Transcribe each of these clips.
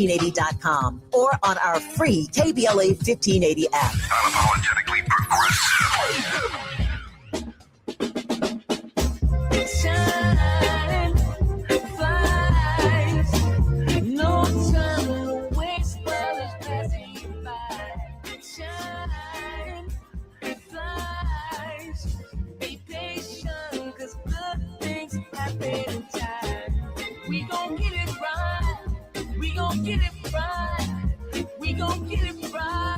1580.com or on our free KBLA 1580 app. Unapologetically progressive. Shine, flies, no time to waste while it's passing you by. Shine, flies, be patient, 'cause good things happen in time. We gon' get it right, we gon' get it right, we gon' get it right.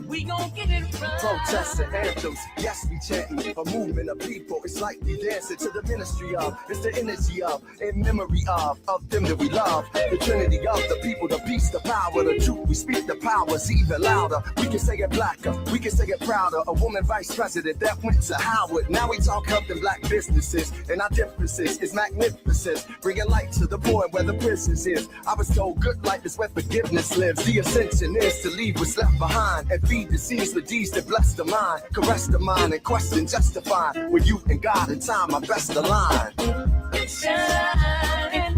We gon' get it right. Protests and anthems, yes, we chanting. A movement of people, it's like we dancing to the ministry of. It's the energy of, in memory of them that we love. The trinity of the people, the peace, the power, the truth. We speak the powers even louder. We can say it blacker, we can say it prouder. A woman vice president that went to Howard. Now we talk helping black businesses, and our differences is magnificent. Bringing light to the point where the prisons is. I was told good life is where forgiveness lives. The ascension is to leave what's left behind and feed the seeds with deeds that bless the mind, caress the mind, and question justify. With you and God in time, I best align. Shine,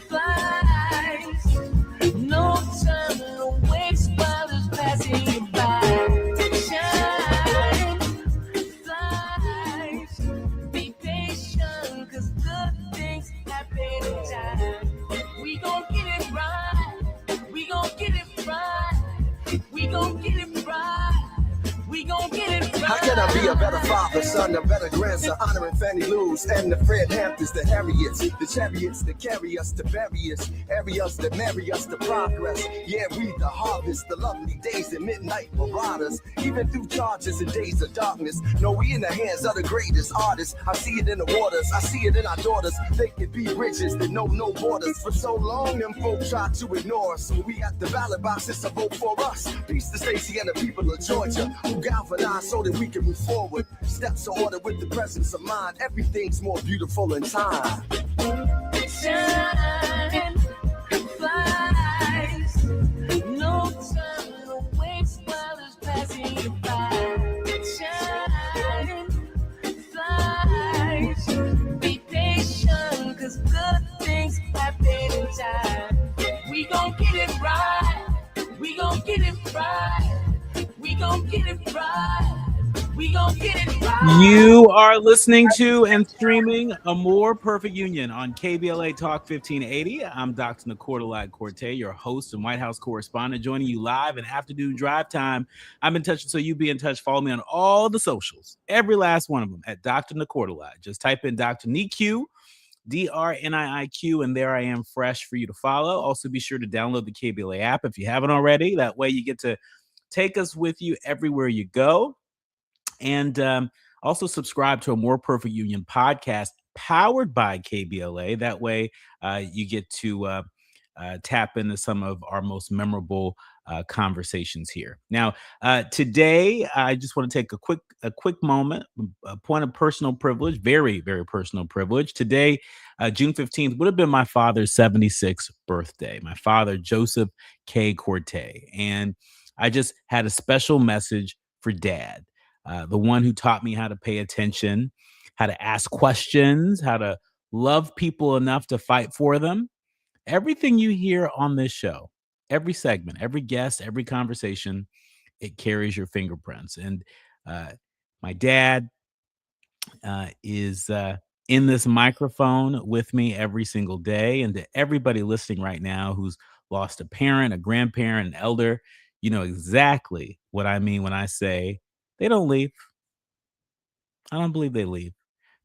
flies, no time to waste while it's passing you by. Shine, flies, be patient, 'cause good things happen in time. We gon' get it right, we gon' get it right, we gon' get it right. We gon' get it right. How can I be a better father, son, a better grandson, honoring Fannie Lou's and the Fred Hamptons, the Harriets, the chariots that carry us to various areas that marry us to progress. Yeah, we the harvest, the lovely days and midnight marauders, even through charges and days of darkness. No, we in the hands of the greatest artists. I see it in the waters, I see it in our daughters. They can be bridges that know no borders. For so long, them folks try to ignore us. So we got the ballot boxes to vote for us. Peace to Stacey and the people of Georgia, who galvanize so that we can move forward. Steps are ordered with the presence of mind. Everything's more beautiful in time. Shine, flies, no time to waste while it's passing you by. Shine, flies, be patient, 'cause good things happen in time. We gon' get it right, we gon' get it right, we gon' get it right. We gon' get it right. You are listening to and streaming A More Perfect Union on KBLA Talk 1580. I'm Dr. Nii-Quartelai Quartey, your host and White House correspondent, joining you live in afternoon drive time. I'm in touch, so you be in touch. Follow me on all the socials, every last one of them, at Dr. Nii-Quartelai. Just type in Dr. Nii-Q, DRNIIQ, and there I am, fresh for you to follow. Also, be sure to download the KBLA app if you haven't already. That way you get to take us with you everywhere you go. And also subscribe to A More Perfect Union podcast powered by KBLA. That way you get to tap into some of our most memorable conversations here. Now, today, I just want to take a quick moment, a point of personal privilege, very, very personal privilege. Today, June 15th, would have been my father's 76th birthday. My father, Joseph K. Quartey. And I just had a special message for Dad. The one who taught me how to pay attention, how to ask questions, how to love people enough to fight for them. Everything you hear on this show, every segment, every guest, every conversation, it carries your fingerprints. And my dad is in this microphone with me every single day. And to everybody listening right now who's lost a parent, a grandparent, an elder, you know exactly what I mean when I say they don't leave. I don't believe they leave.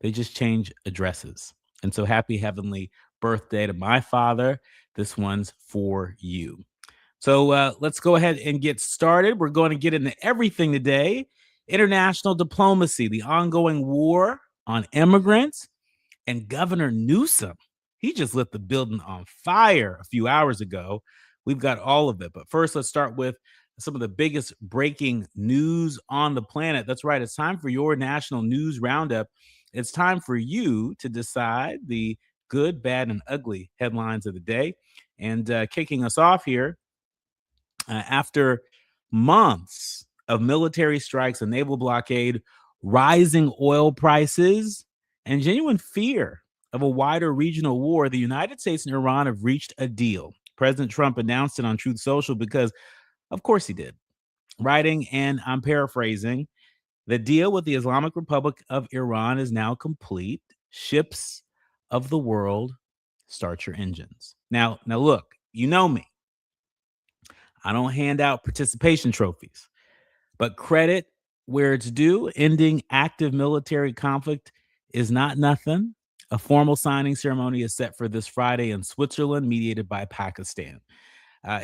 They just change addresses. And so happy heavenly birthday to my father. This one's for you. So let's go ahead and get started. We're going to get into everything today. International diplomacy, the ongoing war on immigrants, and Governor Newsom. He just lit the building on fire a few hours ago. We've got all of it. But first, let's start with some of the biggest breaking news on the planet. That's right. It's time for your national news roundup. It's time for you to decide the good, bad, and ugly headlines of the day. And kicking us off here, after months of military strikes, a naval blockade, rising oil prices, and genuine fear of a wider regional war, the United States and Iran have reached a deal. President Trump announced it on Truth Social because, of course, he did. Writing, and I'm paraphrasing, the deal with the Islamic Republic of Iran is now complete. Ships of the world, start your engines. Now look, you know me. I don't hand out participation trophies, but credit where it's due. Ending active military conflict is not nothing. A formal signing ceremony is set for this Friday in Switzerland, mediated by Pakistan.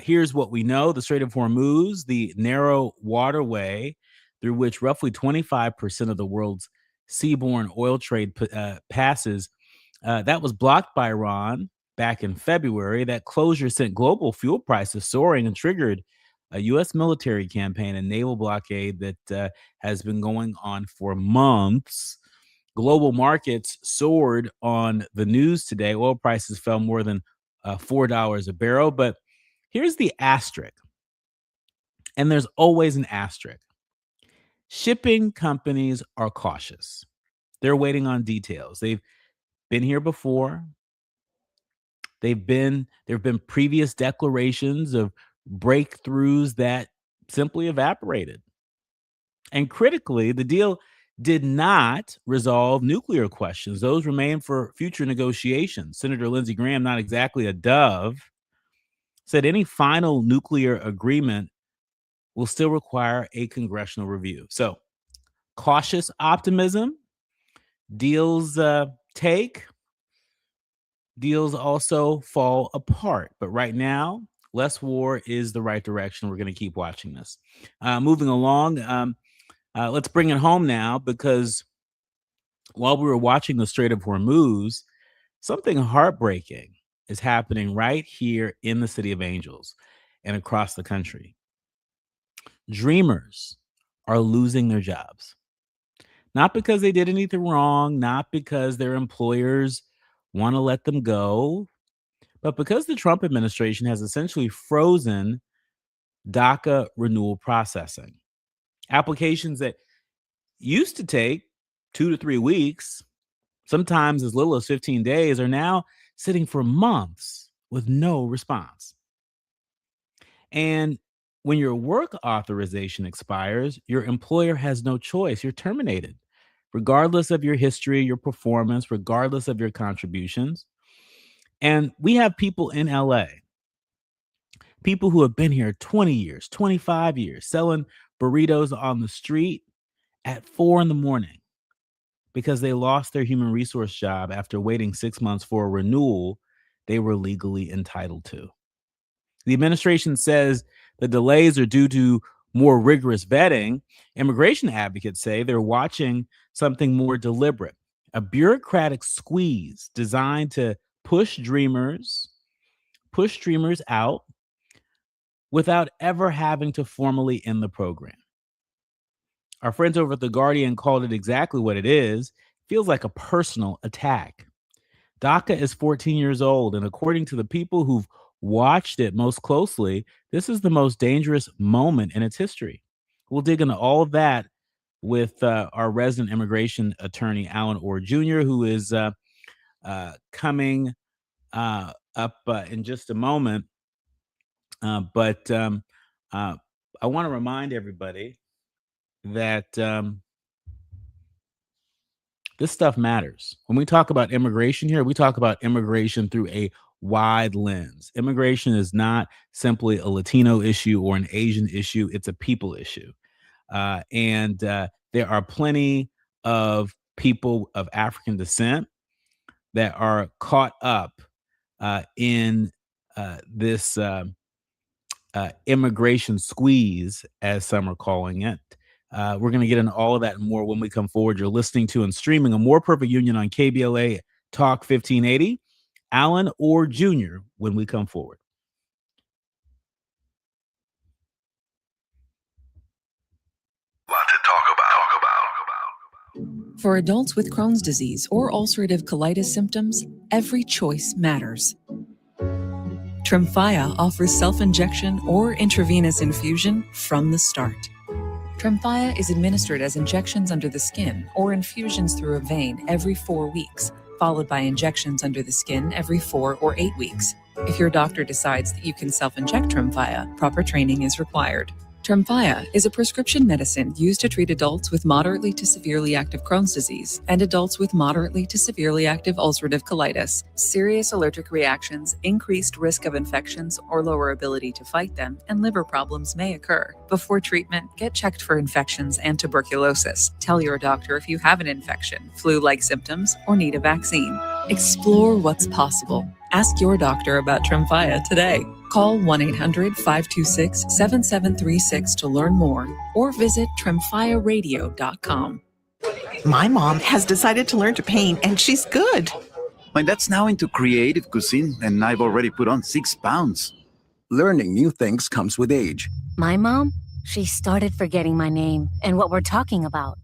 Here's what we know. The Strait of Hormuz, the narrow waterway through which roughly 25% of the world's seaborne oil trade passes, that was blocked by Iran back in February. That closure sent global fuel prices soaring and triggered a U.S. military campaign and naval blockade that has been going on for months. Global markets soared on the news today. Oil prices fell more than $4 a barrel. But here's the asterisk, and there's always an asterisk. Shipping companies are cautious. They're waiting on details. They've been here before. There have been previous declarations of breakthroughs that simply evaporated. And critically, the deal did not resolve nuclear questions. Those remain for future negotiations. Senator Lindsey Graham, not exactly a dove, said any final nuclear agreement will still require a congressional review. So, cautious optimism. Deals take. Deals also fall apart. But right now, less war is the right direction. We're going to keep watching this. Moving along, let's bring it home now, because while we were watching the Strait of Hormuz, something heartbreaking is happening right here in the City of Angels and across the country. Dreamers are losing their jobs. Not because they did anything wrong, not because their employers want to let them go, but because the Trump administration has essentially frozen DACA renewal processing. Applications that used to take 2 to 3 weeks, sometimes as little as 15 days, are now sitting for months with no response. And when your work authorization expires, your employer has no choice. You're terminated, regardless of your history, your performance, regardless of your contributions. And we have people in LA, people who have been here 20 years, 25 years, selling burritos on the street at 4 a.m. because they lost their human resource job after waiting 6 months for a renewal they were legally entitled to. The administration says the delays are due to more rigorous vetting. Immigration advocates say they're watching something more deliberate, a bureaucratic squeeze designed to push dreamers out without ever having to formally end the program. Our friends over at The Guardian called it exactly what it is. Feels like a personal attack. DACA is 14 years old, and according to the people who've watched it most closely, this is the most dangerous moment in its history. We'll dig into all of that with our resident immigration attorney, Allen Orr Jr., who is coming up in just a moment. But I want to remind everybody that this stuff matters. When we talk about immigration here, we talk about immigration through a wide lens. Immigration is not simply a Latino issue or an Asian issue. It's a people issue. And there are plenty of people of African descent that are caught up in this immigration squeeze, as some are calling it. We're going to get into all of that and more when we come forward. You're listening to and streaming A More Perfect Union on KBLA Talk 1580. Allen Orr Jr. when we come forward. Lot to talk about. For adults with Crohn's disease or ulcerative colitis symptoms, every choice matters. Tremfya offers self-injection or intravenous infusion from the start. Tremfya is administered as injections under the skin or infusions through a vein every 4 weeks, followed by injections under the skin every 4 or 8 weeks. If your doctor decides that you can self-inject Tremfya, proper training is required. Tremfya is a prescription medicine used to treat adults with moderately to severely active Crohn's disease and adults with moderately to severely active ulcerative colitis. Serious allergic reactions, increased risk of infections or lower ability to fight them, and liver problems may occur. Before treatment, get checked for infections and tuberculosis. Tell your doctor if you have an infection, flu-like symptoms, or need a vaccine. Explore what's possible. Ask your doctor about Tremfya today. Call 1-800-526-7736 to learn more or visit tremfyaradio.com. My mom has decided to learn to paint, and she's good. My dad's now into creative cuisine, and I've already put on 6 pounds. Learning new things comes with age. My mom, she started forgetting my name and what we're talking about.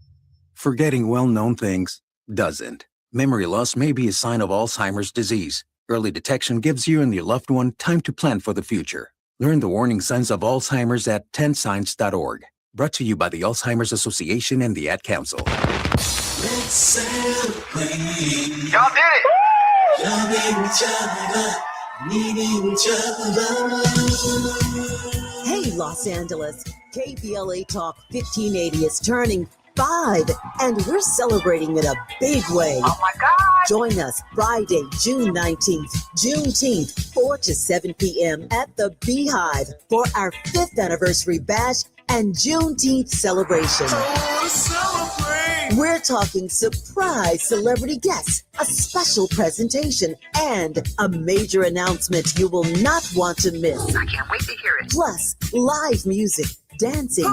Forgetting well-known things doesn't. Memory loss may be a sign of Alzheimer's disease. Early detection gives you and your loved one time to plan for the future. Learn the warning signs of Alzheimer's at 10signs.org. Brought to you by the Alzheimer's Association and the Ad Council. Let's celebrate. Y'all did it! Loving each other, needing each other. Hey, Los Angeles, KBLA Talk 1580 is turning 5, and we're celebrating in a big way. Oh my God! Join us Friday, June 19th, Juneteenth, 4 to 7 p.m. at the Beehive for our 5th anniversary bash and Juneteenth celebration. We're talking surprise celebrity guests, a special presentation, and a major announcement you will not want to miss. I can't wait to hear it. Plus, live music, dancing,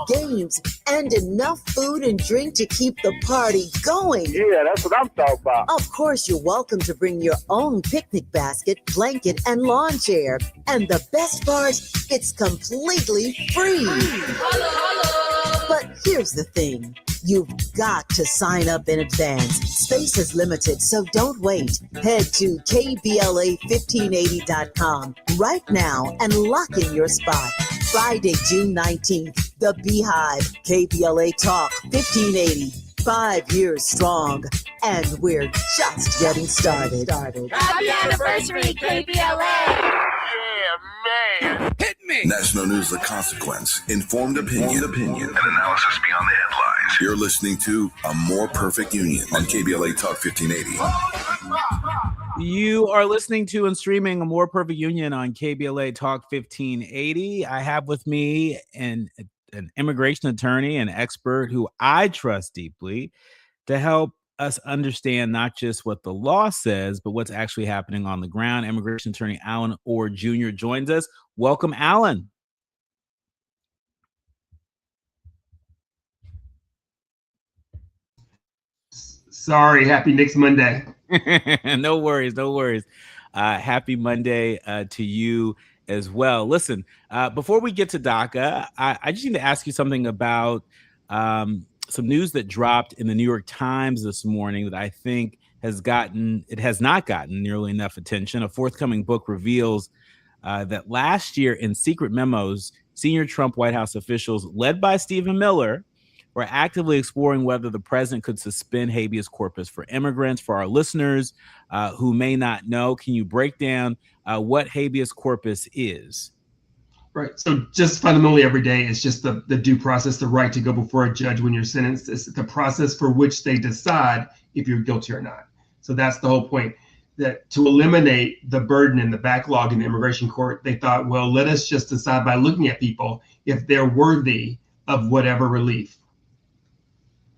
games, and enough food and drink to keep the party going. Yeah, that's what I'm talking about. Of course, you're welcome to bring your own picnic basket, blanket, and lawn chair. And the best part, it's completely free. But here's the thing. You've got to sign up in advance. Space is limited, so don't wait. Head to KBLA1580.com right now and lock in your spot. Friday, June 19th, the Beehive, KBLA Talk 1580. 5 years strong, and we're just getting started. Happy anniversary, KBLA! Yeah, man. Hit me! National news, the consequence, informed opinion, and analysis beyond the headlines. You're listening to A More Perfect Union on KBLA Talk 1580. You are listening to and streaming A More Perfect Union on KBLA Talk 1580. I have with me an immigration attorney and expert who I trust deeply to help us understand not just what the law says, but what's actually happening on the ground. Immigration attorney Allen Orr Jr. joins us. Welcome, Allen. Sorry, happy next Monday. No worries. Happy Monday to you as well. Listen, before we get to DACA, I just need to ask you something about some news that dropped in the New York Times this morning that I think has not gotten nearly enough attention. A forthcoming book reveals that last year in secret memos, senior Trump White House officials led by Stephen Miller were actively exploring whether the president could suspend habeas corpus for immigrants. For our listeners who may not know, can you break down what habeas corpus is? Right. So just fundamentally every day is just the due process, the right to go before a judge when you're sentenced. It's the process for which they decide if you're guilty or not. So that's the whole point, that to eliminate the burden and the backlog in the immigration court, they thought, well, let us just decide by looking at people if they're worthy of whatever relief.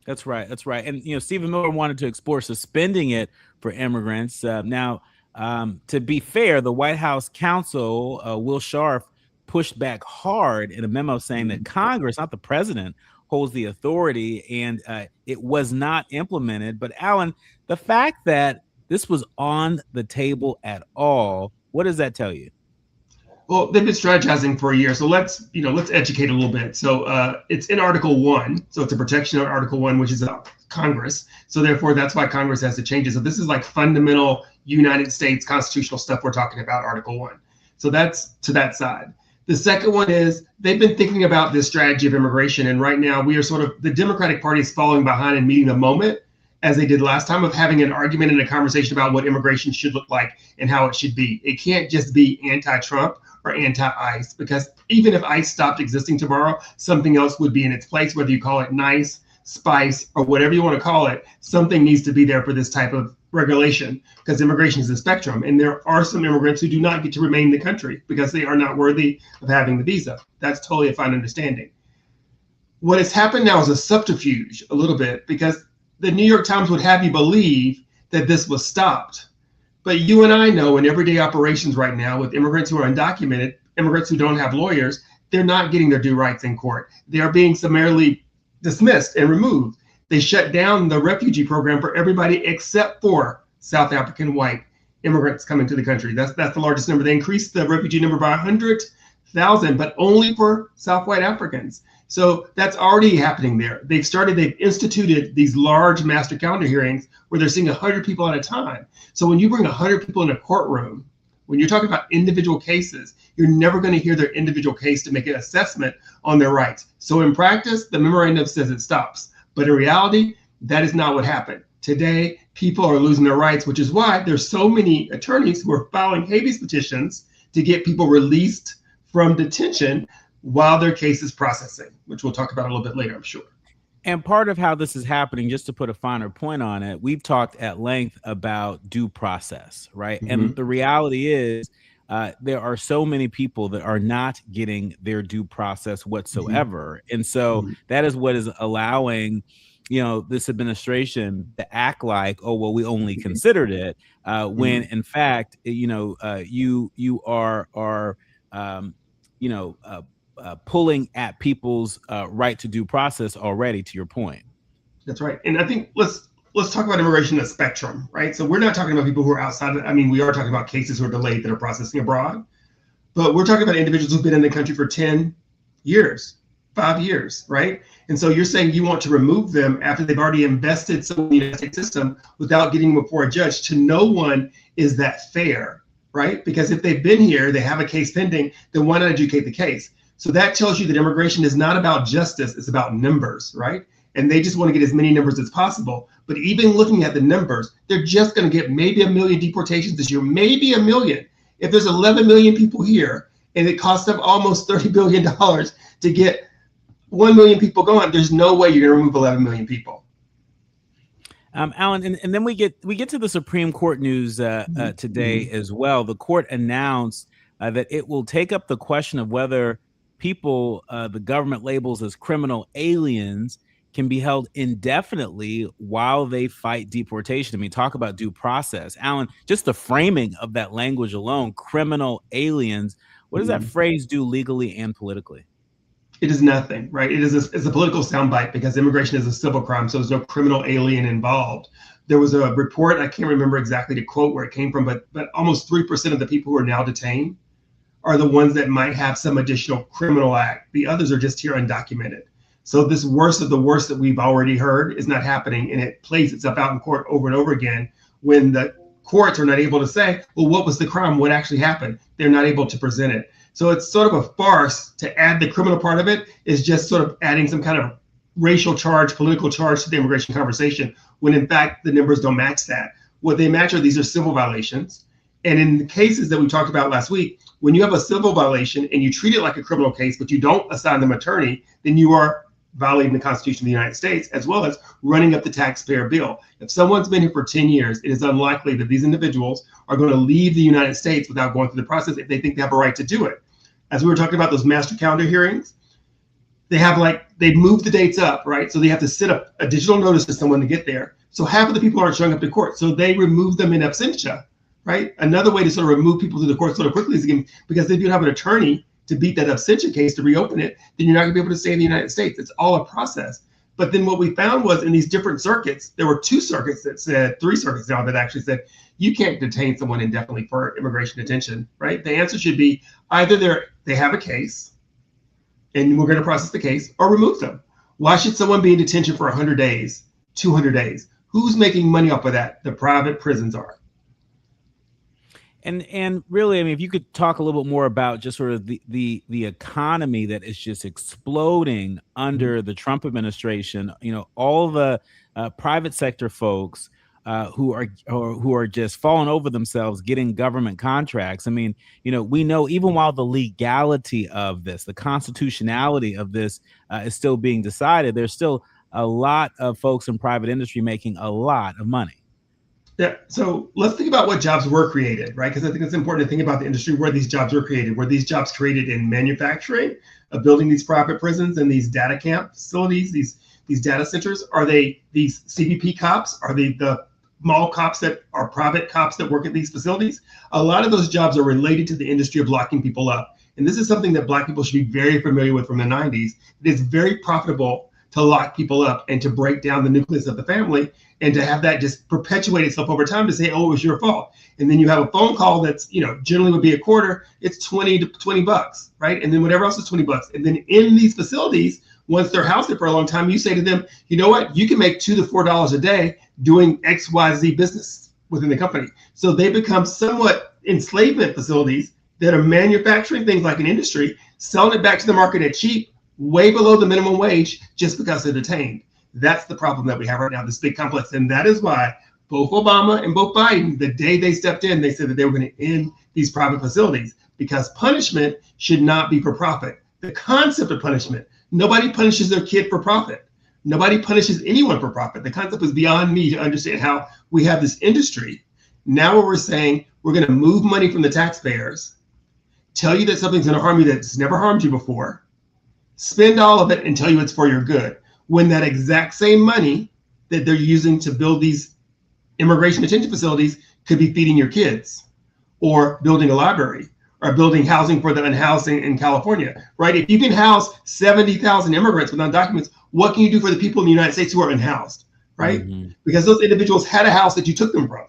That's right. And, Stephen Miller wanted to explore suspending it for immigrants. Now, to be fair, the White House counsel, Will Scharf, pushed back hard in a memo saying that Congress, not the president, holds the authority, and it was not implemented. But Allen, the fact that this was on the table at all, what does that tell you? Well, they've been strategizing for a year, so let's educate a little bit. So it's in Article 1, so it's a protection of Article 1, which is Congress. So therefore, that's why Congress has to change it. So this is like fundamental United States constitutional stuff we're talking about, Article 1. So that's to that side. The second one is they've been thinking about this strategy of immigration, and right now we are the Democratic Party is falling behind and meeting the moment, as they did last time, of having an argument and a conversation about what immigration should look like and how it should be. It can't just be anti-Trump or anti-ICE, because even if ICE stopped existing tomorrow, something else would be in its place, whether you call it nice, spice, or whatever you want to call it. Something needs to be there for this type of regulation, because immigration is a spectrum, and there are some immigrants who do not get to remain in the country because they are not worthy of having the visa. That's totally a fine understanding. What has happened now is a subterfuge a little bit, because the New York Times would have you believe that this was stopped. But you and I know in everyday operations right now, with immigrants who are undocumented, immigrants who don't have lawyers, they're not getting their due rights in court. They are being summarily dismissed and removed. They shut down the refugee program for everybody except for South African white immigrants coming to the country. That's the largest number. They increased the refugee number by 100,000, but only for South white Africans. So that's already happening there. They've instituted these large master calendar hearings where they're seeing 100 people at a time. So when you bring 100 people in a courtroom, when you're talking about individual cases, you're never going to hear their individual case to make an assessment on their rights. So in practice, the memorandum says it stops. But in reality, that is not what happened. Today, people are losing their rights, which is why there's so many attorneys who are filing habeas petitions to get people released from detention while their case is processing, which we'll talk about a little bit later, I'm sure. And part of how this is happening, just to put a finer point on it, we've talked at length about due process, right? Mm-hmm. And the reality is there are so many people that are not getting their due process whatsoever. Mm-hmm. And so that is what is allowing, this administration to act like, oh, well, we only considered it, when in fact, you are pulling at people's right to due process already, to your point. That's right. And I think let's talk about immigration as a spectrum, right? So we're not talking about people who are outside of, we are talking about cases who are delayed that are processing abroad, but we're talking about individuals who've been in the country for 10 years, 5 years, right? And so you're saying you want to remove them after they've already invested some in the United States system without getting them before a judge. To no one is that fair, right? Because if they've been here, they have a case pending, then why not adjudicate the case? So that tells you that immigration is not about justice, it's about numbers, right? And they just want to get as many numbers as possible. But even looking at the numbers, they're just going to get maybe 1 million deportations this year, maybe 1 million. If there's 11 million people here and it costs them almost $30 billion to get 1 million people gone, there's no way you're going to remove 11 million people. Allen, and then we get to the Supreme Court news today as well. The court announced that it will take up the question of whether people the government labels as criminal aliens can be held indefinitely while they fight deportation. Talk about due process. Allen, just the framing of that language alone, criminal aliens, what does that phrase do legally and politically? It is nothing, right? It's a political soundbite because immigration is a civil crime, so there's no criminal alien involved. There was a report, I can't remember exactly the quote where it came from, but almost 3% of the people who are now detained are the ones that might have some additional criminal act. The others are just here undocumented. So this worst of the worst that we've already heard is not happening, and it plays itself out in court over and over again when the courts are not able to say, well, what was the crime? What actually happened? They're not able to present it. So it's sort of a farce to add the criminal part of it, is just sort of adding some kind of racial charge, political charge to the immigration conversation, when in fact the numbers don't match that. What they match are these are civil violations. And in the cases that we talked about last week, when you have a civil violation and you treat it like a criminal case, but you don't assign them attorney, then you are violating the Constitution of the United States, as well as running up the taxpayer bill. If someone's been here for 10 years, it is unlikely that these individuals are going to leave the United States without going through the process if they think they have a right to do it. As we were talking about those master calendar hearings, they've moved the dates up, right? So they have to set up a digital notice to someone to get there. So half of the people aren't showing up to court. So they remove them in absentia, right? Another way to sort of remove people to the court sort of quickly is again, because if you have an attorney to beat that absentia case to reopen it, then you're not gonna be able to stay in the United States. It's all a process. But then what we found was in these different circuits, there were 2 circuits that said, 3 circuits now that actually said, you can't detain someone indefinitely for immigration detention, right? The answer should be either they have a case and we're gonna process the case, or remove them. Why should someone be in detention for 100 days, 200 days? Who's making money off of that? The private prisons are. And really, if you could talk a little bit more about just sort of the economy that is just exploding under the Trump administration, all the private sector folks who are just falling over themselves getting government contracts. I mean, we know even while the legality of this, the constitutionality of this is still being decided, there's still a lot of folks in private industry making a lot of money. Yeah. So let's think about what jobs were created, right? Because I think it's important to think about the industry where these jobs were created. Were these jobs created in manufacturing, of building these private prisons and these data camp facilities, these data centers? Are they these CBP cops? Are they the mall cops that are private cops that work at these facilities? A lot of those jobs are related to the industry of locking people up. And this is something that Black people should be very familiar with from the 90s. It is very profitable to lock people up and to break down the nucleus of the family and to have that just perpetuate itself over time to say, oh, it was your fault. And then you have a phone call that's, generally would be a quarter, it's $20, right? And then whatever else is $20. And then in these facilities, once they're housed there for a long time, you say to them, you know what, you can make $2 to $4 a day doing XYZ business within the company. So they become somewhat enslavement facilities that are manufacturing things like an industry, selling it back to the market at cheap, way below the minimum wage, just because they're detained. That's the problem that we have right now, this big complex. And that is why both Obama and both Biden, the day they stepped in, they said that they were going to end these private facilities because punishment should not be for profit. The concept of punishment, nobody punishes their kid for profit. Nobody punishes anyone for profit. The concept is beyond me to understand how we have this industry. Now where we're saying we're going to move money from the taxpayers, tell you that something's going to harm you that's never harmed you before, spend all of it and tell you it's for your good, when that exact same money that they're using to build these immigration detention facilities could be feeding your kids or building a library or building housing for the unhoused in California, right? If you can house 70,000 immigrants without documents, what can you do for the people in the United States who are unhoused, right? Mm-hmm. Because those individuals had a house that you took them from.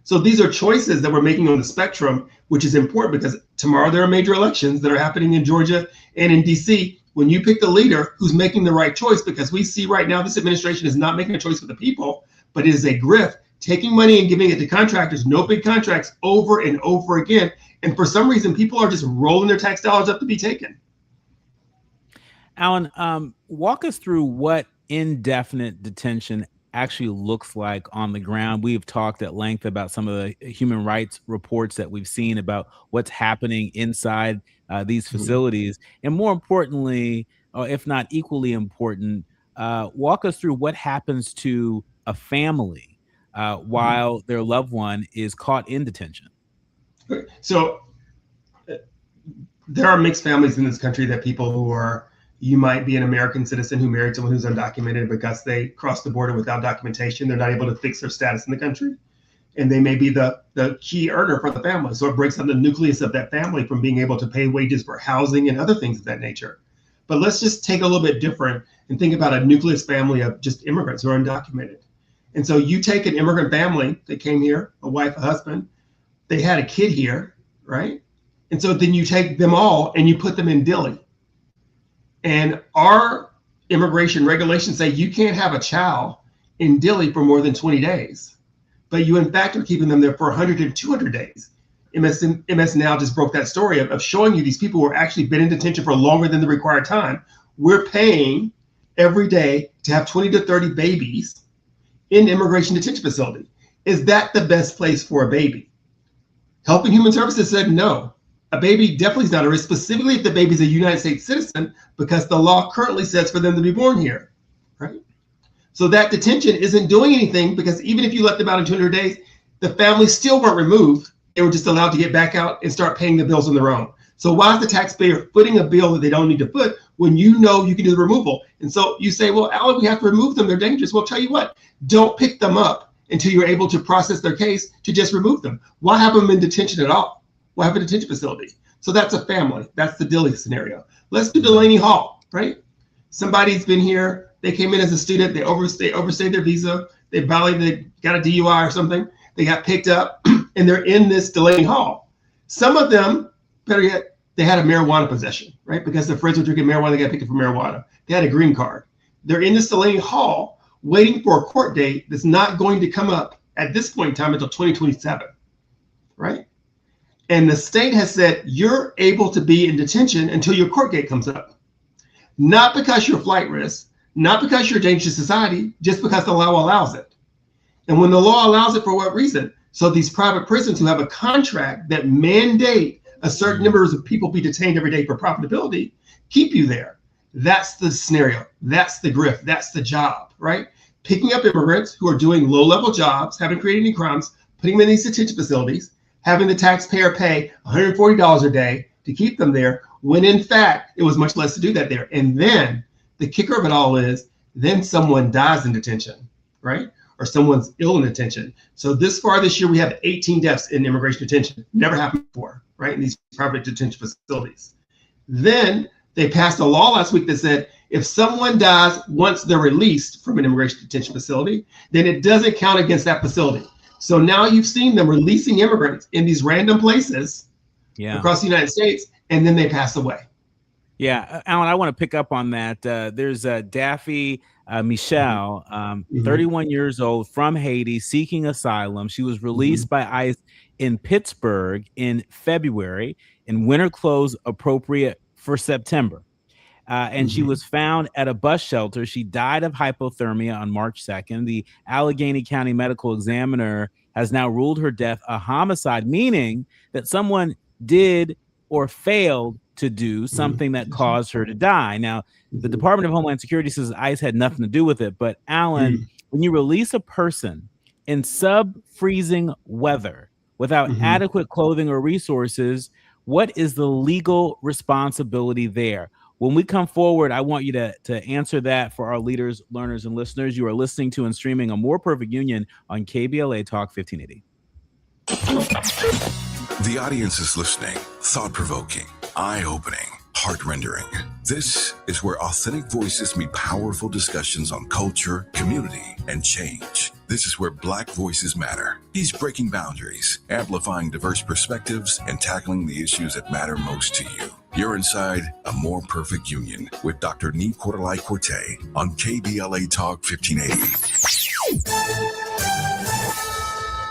So these are choices that we're making on the spectrum, which is important because tomorrow there are major elections that are happening in Georgia and in DC. When you pick the leader who's making the right choice, because we see right now this administration is not making a choice for the people, but it is a grift, taking money and giving it to contractors, no big contracts over and over again. And for some reason, people are just rolling their tax dollars up to be taken. Allen, walk us through what indefinite detention actually looks like on the ground. We've talked at length about some of the human rights reports that we've seen about what's happening inside these facilities. And more importantly, or if not equally important, walk us through what happens to a family while their loved one is caught in detention. So there are mixed families in this country that people who are, you might be an American citizen who married someone who's undocumented because they crossed the border without documentation. They're not able to fix their status in the country. And they may be the key earner for the family. So it breaks down the nucleus of that family from being able to pay wages for housing and other things of that nature. But let's just take a little bit different and think about a nucleus family of just immigrants who are undocumented. And so you take an immigrant family that came here, a wife, a husband, they had a kid here, right? And so then you take them all and you put them in Dilley. And our immigration regulations say you can't have a child in Dilley for more than 20 days. But you, in fact, are keeping them there for 100 and 200 days. MS Now just broke that story of showing you these people who are actually been in detention for longer than the required time. We're paying every day to have 20 to 30 babies in immigration detention facility. Is that the best place for a baby? Health and Human Services said no. A baby definitely is not a risk, specifically if the baby's a United States citizen, because the law currently says for them to be born here, right? So that detention isn't doing anything because even if you let them out in 200 days, the families still weren't removed. They were just allowed to get back out and start paying the bills on their own. So why is the taxpayer footing a bill that they don't need to foot when you know you can do the removal? And so you say, well, Allen, we have to remove them. They're dangerous. Well, tell you what, don't pick them up until you're able to process their case to just remove them. Why have them in detention at all? Why have a detention facility? So that's a family. That's the Dilley scenario. Let's do Delaney Hall, right? Somebody's been here. They came in as a student. They overstayed their visa. They got a DUI or something. They got picked up and they're in this Delaney Hall. Some of them, better yet, they had a marijuana possession, right? Because their friends were drinking marijuana, they got picked up for marijuana. They had a green card. They're in this Delaney Hall waiting for a court date that's not going to come up at this point in time until 2027, right? And the state has said, you're able to be in detention until your court date comes up. Not because you're flight risk, not because you're a danger to society, just because the law allows it. And when the law allows it, for what reason? So these private prisons who have a contract that mandate a certain number of people be detained every day for profitability, keep you there. That's the scenario. That's the grift. That's the job, right? Picking up immigrants who are doing low-level jobs, haven't created any crimes, putting them in these detention facilities, having the taxpayer pay $140 a day to keep them there, when in fact, it was much less to do that there. And then the kicker of it all is, then someone dies in detention, right? Or someone's ill in detention. So this year, we have 18 deaths in immigration detention. Never happened before, right? In these private detention facilities. Then they passed a law last week that said, if someone dies once they're released from an immigration detention facility, then it doesn't count against that facility. So now you've seen them releasing immigrants in these random places across the United States, and then they pass away. Yeah, Alan, I want to pick up on that. There's Daphy Michel, 31 years old, from Haiti, seeking asylum. She was released by ICE in Pittsburgh in February in winter clothes appropriate for September. And she was found at a bus shelter. She died of hypothermia on March 2nd. The Allegheny County Medical Examiner has now ruled her death a homicide, meaning that someone did or failed to do something that caused her to die. Now, the Department of Homeland Security says ICE had nothing to do with it. But Alan, when you release a person in sub-freezing weather without adequate clothing or resources, what is the legal responsibility there? When we come forward, I want you to answer that for our leaders, learners, and listeners. You are listening to and streaming A More Perfect Union on KBLA Talk 1580. The audience is listening. Thought-provoking, eye-opening, heart-rendering. This is where authentic voices meet powerful discussions on culture, community, and change. This is where Black voices matter. He's breaking boundaries, amplifying diverse perspectives, and tackling the issues that matter most to you. You're inside A More Perfect Union with Dr. Nii-Quartelai Quartey on KBLA Talk 1580.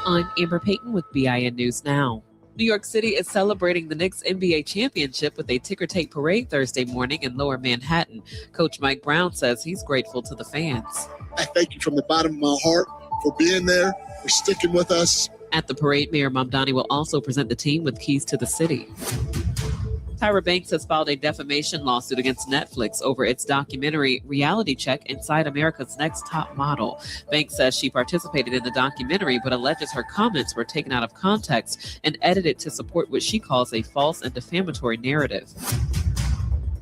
I'm Amber Payton with BIN News Now. New York City is celebrating the Knicks NBA championship with a ticker tape parade Thursday morning in Lower Manhattan. Coach Mike Brown says he's grateful to the fans. I thank you from the bottom of my heart for being there, for sticking with us. At the parade, Mayor Mamdani will also present the team with keys to the city. Tyra Banks has filed a defamation lawsuit against Netflix over its documentary Reality Check Inside America's Next Top Model. Banks says she participated in the documentary, but alleges her comments were taken out of context and edited to support what she calls a false and defamatory narrative.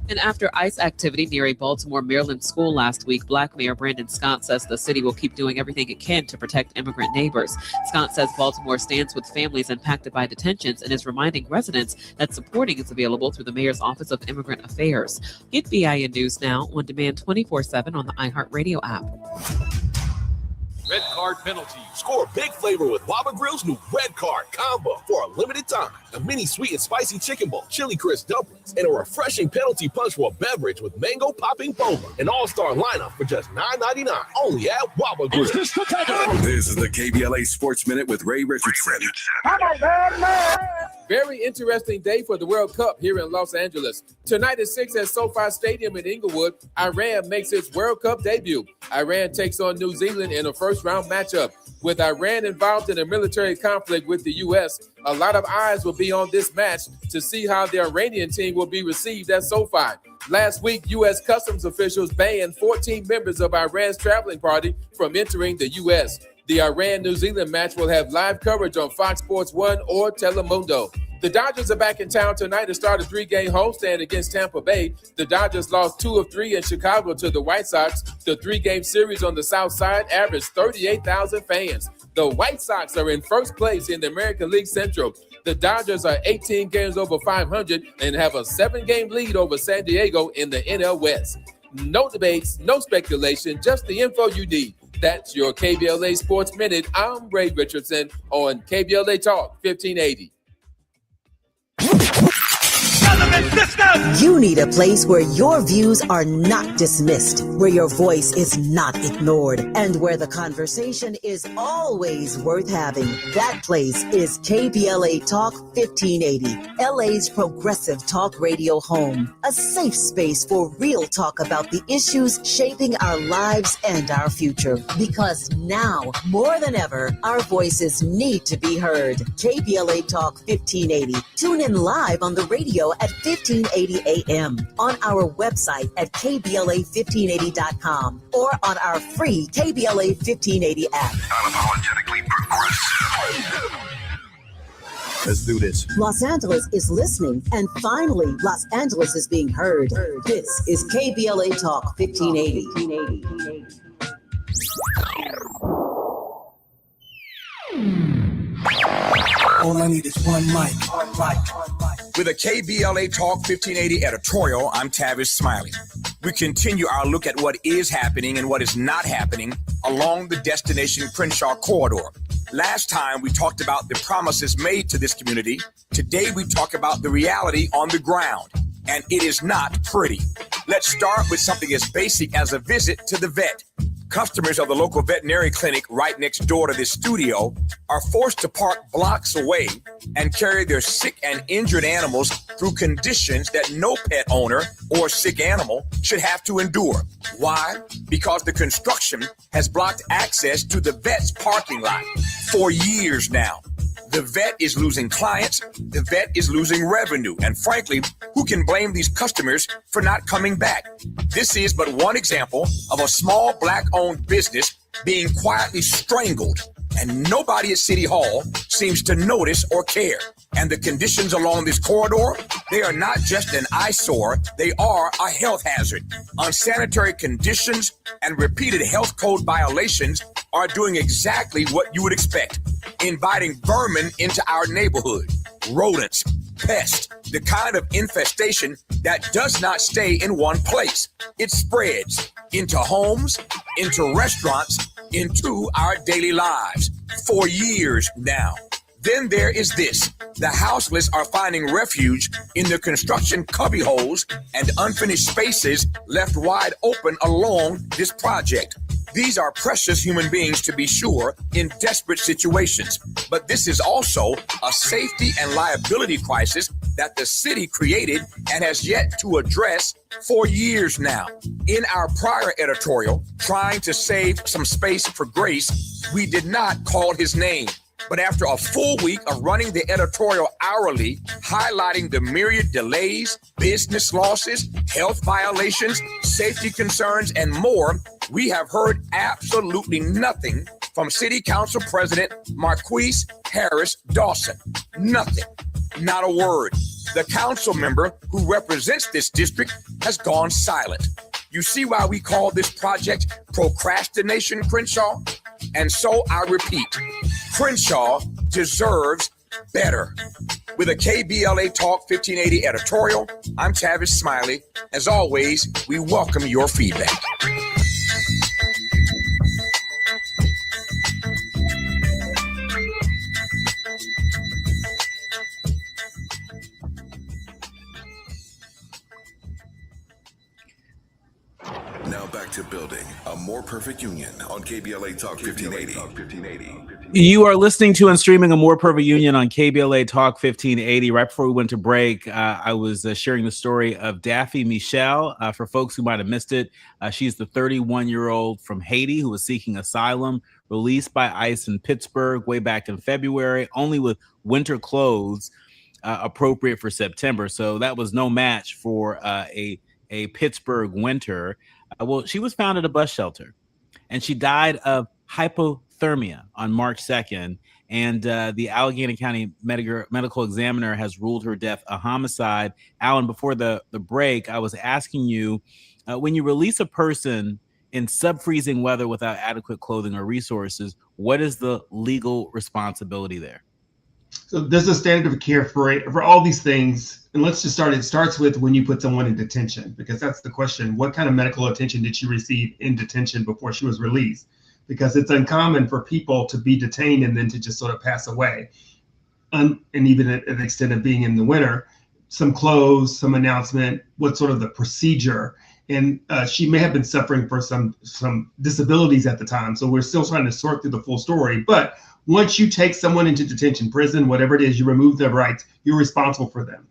And after ICE activity near a Baltimore, Maryland school last week, Black Mayor Brandon Scott says the city will keep doing everything it can to protect immigrant neighbors. Scott says Baltimore stands with families impacted by detentions and is reminding residents that supporting is available through the Mayor's Office of Immigrant Affairs. Get BIN News Now on demand 24/7 on the iHeartRadio app. Red Card penalty. Score big flavor with Waba Grill's new Red Card combo for a limited time. A mini sweet and spicy chicken bowl, chili crisp dumplings, and a refreshing penalty punch for a beverage with mango popping boba. An all-star lineup for just $9.99. Only at Waba Grill. This is the KBLA Sports Minute with Ray Richardson. I'm a bad man. Very interesting day for the World Cup here in Los Angeles. Tonight at 6 at SoFi Stadium in Inglewood, Iran makes its World Cup debut. Iran takes on New Zealand in a first-round matchup. With Iran involved in a military conflict with the U.S., a lot of eyes will be on this match to see how the Iranian team will be received at SoFi. Last week, U.S. customs officials banned 14 members of Iran's traveling party from entering the U.S. The Iran-New Zealand match will have live coverage on Fox Sports 1 or Telemundo. The Dodgers are back in town tonight to start a 3-game homestand against Tampa Bay. The Dodgers lost 2 of 3 in Chicago to the White Sox. The 3-game series on the South Side averaged 38,000 fans. The White Sox are in first place in the American League Central. The Dodgers are 18 games over 500 and have a 7-game lead over San Diego in the NL West. No debates, no speculation, just the info you need. That's your KBLA Sports Minute. I'm Ray Richardson on KBLA Talk 1580. Let's go! You need a place where your views are not dismissed, where your voice is not ignored, and where the conversation is always worth having. That place is KBLA Talk 1580, LA's progressive talk radio home. A safe space for real talk about the issues shaping our lives and our future. Because now, more than ever, our voices need to be heard. KBLA Talk 1580. Tune in live on the radio at 1580 AM, on our website at KBLA1580.com, or on our free KBLA 1580 app. Unapologetically progressive. Let's do this. Los Angeles is listening, and finally, Los Angeles is being heard. This is KBLA Talk 1580. All I need is one mic. With a KBLA Talk 1580 editorial, I'm Tavis Smiley. We continue our look at what is happening and what is not happening along the Destination Crenshaw corridor. Last time we talked about the promises made to this community. Today we talk about the reality on the ground, and it is not pretty. Let's start with something as basic as a visit to the vet. Customers of the local veterinary clinic right next door to this studio are forced to park blocks away and carry their sick and injured animals through conditions that no pet owner or sick animal should have to endure. Why? Because the construction has blocked access to the vet's parking lot for years now. The vet is losing clients, the vet is losing revenue, and frankly, who can blame these customers for not coming back? This is but one example of a small Black-owned business being quietly strangled, and nobody at City Hall seems to notice or care. And the conditions along this corridor, they are not just an eyesore, they are a health hazard. Unsanitary conditions and repeated health code violations are doing exactly what you would expect, inviting vermin into our neighborhood. Rodents, pests, the kind of infestation that does not stay in one place. It spreads into homes, into restaurants, into our daily lives for years now. Then there is this. The houseless are finding refuge in the construction cubbyholes and unfinished spaces left wide open along this project. These are precious human beings, to be sure, in desperate situations. But this is also a safety and liability crisis that the city created and has yet to address for years now. In our prior editorial, trying to save some space for Grace, we did not call his name. But after a full week of running the editorial hourly, highlighting the myriad delays, business losses, health violations, safety concerns, and more, we have heard absolutely nothing from City Council President Marquise Harris Dawson. Nothing. Not a word. The council member who represents this district has gone silent. You see why we call this project Procrastination Crenshaw? And so I repeat, Crenshaw deserves better. With a KBLA Talk 1580 editorial, I'm Tavis Smiley. As always, we welcome your feedback. Now back to building a more perfect union on KBLA Talk 1580. You are listening to and streaming A More Perfect Union on KBLA Talk 1580. Right before we went to break, I was sharing the story of Daphy Michel. For folks who might have missed it, she's the 31-year-old from Haiti who was seeking asylum, released by ICE in Pittsburgh way back in February, only with winter clothes appropriate for September. So that was no match for a Pittsburgh winter. Well, she was found at a bus shelter, and she died of hypothermia on March 2nd. And the Allegheny County medical examiner has ruled her death a homicide. Allen, before the break, I was asking you, when you release a person in sub-freezing weather without adequate clothing or resources, what is the legal responsibility there? So there's a standard of care for all these things. And let's just start. It starts with when you put someone in detention, because that's the question. What kind of medical attention did she receive in detention before she was released? Because it's uncommon for people to be detained and then to just sort of pass away. And even at the extent of being in the winter, some clothes, some announcement, what sort of the procedure. And she may have been suffering for some disabilities at the time. So we're still trying to sort through the full story. But once you take someone into detention, prison, whatever it is, you remove their rights, you're responsible for them.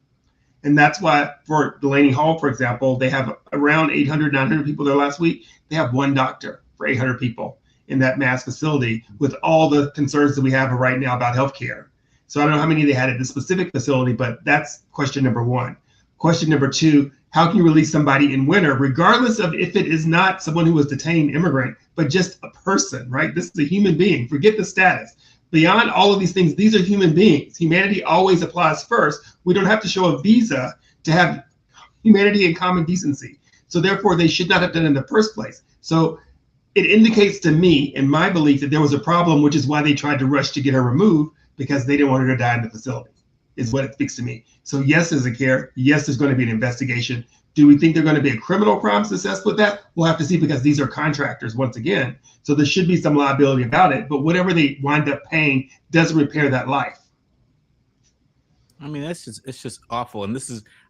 And that's why for Delaney Hall, for example, they have around 800, 900 people there last week. They have one doctor for 800 people in that mass facility with all the concerns that we have right now about healthcare. So I don't know how many they had at this specific facility, but that's question number one. Question number two, how can you release somebody in winter, regardless of if it is not someone who was detained immigrant, but just a person, right? This is a human being. Forget the status. Beyond all of these things, these are human beings. Humanity always applies first. We don't have to show a visa to have humanity and common decency. So therefore, they should not have done it in the first place. So it indicates to me, in my belief, that there was a problem, which is why they tried to rush to get her removed, because they didn't want her to die in the facility, is what it speaks to me. So yes, there's a care. Yes, there's going to be an investigation. Do we think they're going to be a criminal crime success with that? We'll have to see, because these are contractors once again. So there should be some liability about it, but whatever they wind up paying doesn't repair that life. I mean, it's just awful. And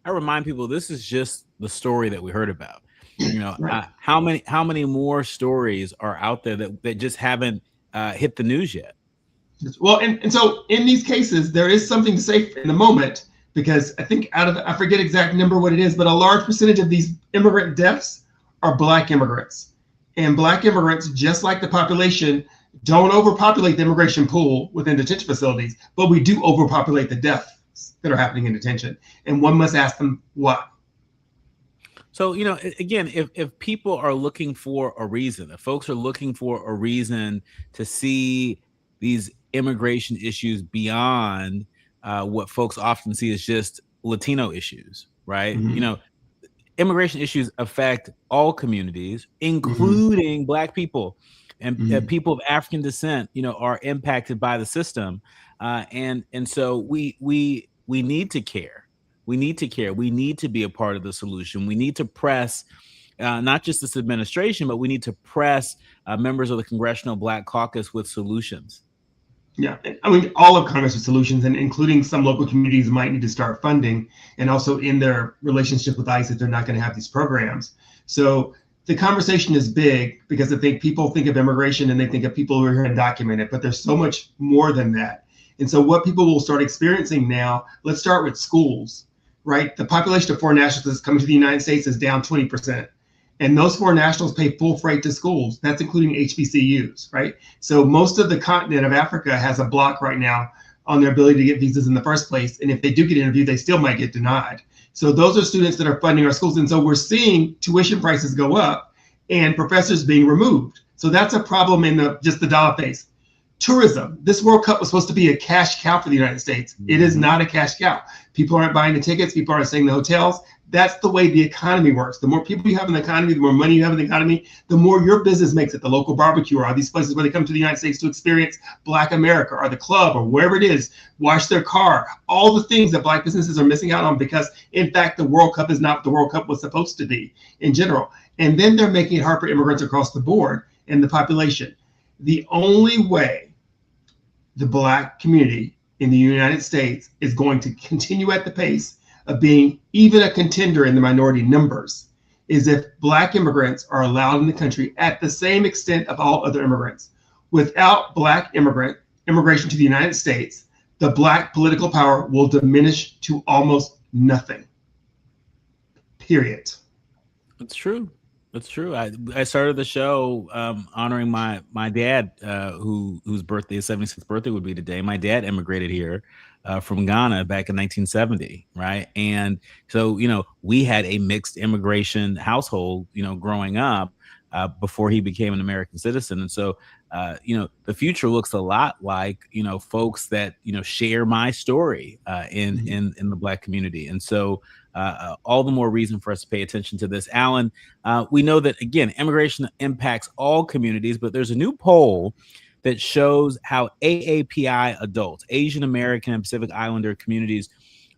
I remind people, this is just the story that we heard about. You know, Right. How many more stories are out there that just haven't hit the news yet? Well, and so in these cases, there is something to say in the moment, because I think I forget exact number what it is, but a large percentage of these immigrant deaths are Black immigrants. And Black immigrants, just like the population, don't overpopulate the immigration pool within detention facilities, but we do overpopulate the deaths that are happening in detention. And one must ask them why. So, you know, again, if people are looking for a reason, if folks are looking for a reason to see these immigration issues beyond what folks often see as just Latino issues, right? Mm-hmm. You know, immigration issues affect all communities, including Black people, and people of African descent, you know, are impacted by the system. And so we need to care. We need to care. We need to be a part of the solution. We need to press not just this administration, but we need to press members of the Congressional Black Caucus with solutions. Yeah, I mean, all of Congress with solutions, and including some local communities might need to start funding, and also in their relationship with ICE if they're not going to have these programs. So the conversation is big, because I think people think of immigration and they think of people who are here undocumented, but there's so much more than that. And so what people will start experiencing now, let's start with schools, right? The population of foreign nationals that's coming to the United States is down 20%. And those foreign nationals pay full freight to schools. That's including HBCUs, right? So most of the continent of Africa has a block right now on their ability to get visas in the first place. And if they do get interviewed, they still might get denied. So those are students that are funding our schools. And so we're seeing tuition prices go up and professors being removed. So that's a problem in just the dollar base. Tourism. This World Cup was supposed to be a cash cow for the United States. It is not a cash cow. People aren't buying the tickets. People aren't staying in the hotels. That's the way the economy works. The more people you have in the economy, the more money you have in the economy, the more your business makes it. The local barbecue, or these places where they come to the United States to experience Black America, or the club, or wherever it is, wash their car, all the things that Black businesses are missing out on, because in fact, the World Cup is not what the World Cup was supposed to be in general. And then they're making it hard for immigrants across the board and the population. The only way the Black community in the United States is going to continue at the pace of being even a contender in the minority numbers is if Black immigrants are allowed in the country at the same extent of all other immigrants. Without Black immigration to the United States, the Black political power will diminish to almost nothing. Period. It's true. It's true. I started the show honoring my dad, whose birthday, his 76th birthday would be today. My dad immigrated here from Ghana back in 1970, right? And so, you know, we had a mixed immigration household, you know, growing up before he became an American citizen. And so, you know, the future looks a lot like, you know, folks that, you know, share my story in the Black community. And so all the more reason for us to pay attention to this. Allen, we know that, again, immigration impacts all communities, but there's a new poll that shows how AAPI adults, Asian American and Pacific Islander communities,